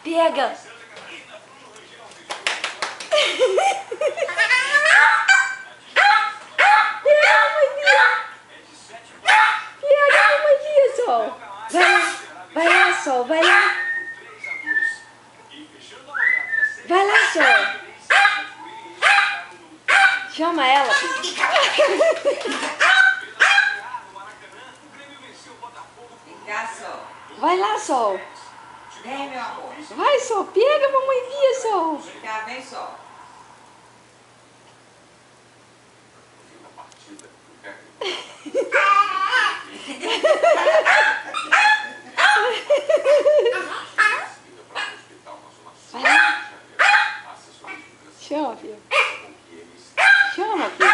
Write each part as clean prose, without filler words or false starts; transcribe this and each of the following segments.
Pega. Sol. Vai lá, Sol, vai lá. Vai lá, Sol. Chama ela. Vai lá, Sol. Vem, meu amor. Vai, Sol. Pega, mamãe Bia, Sol. Vem, Sol. Vai lá. Chama, filho. Chama, filho.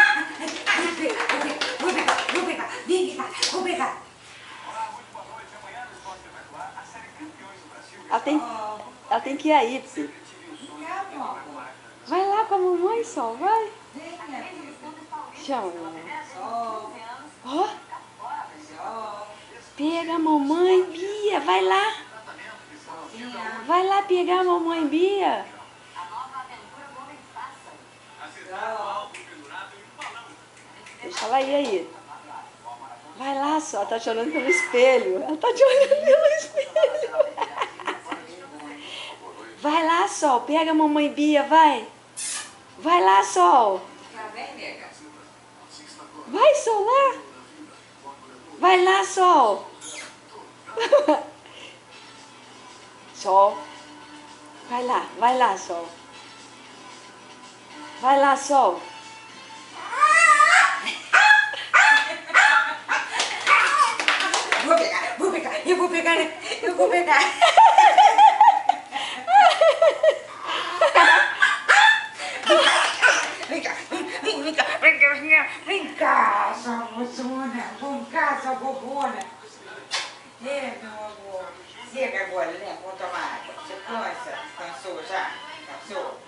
Vou pegar. Vem cá, vou pegar. Ela tem que ir aí, filho. Vai lá com a mamãe, Sol, vai. Chama, mamãe. Ó. Pega a mamãe Bia, vai lá. Vai lá pegar a mamãe Bia. Deixa ela ir aí. Vai lá, Sol, ela tá te olhando pelo espelho. Ela tá te olhando pelo espelho. Vai lá, Sol, pega a mamãe Bia, vai. Vai lá, Sol. Vai, Sol, lá. Vai lá, Sol. Sol. Vai lá, Sol. Vai lá, Sol. Eu vou pegar. Vem cá, sua bobona. Vem cá, sua bobona. É, meu amor. Chega agora, né? Vamos tomar água. Você cansa? Cansou já? Cansou?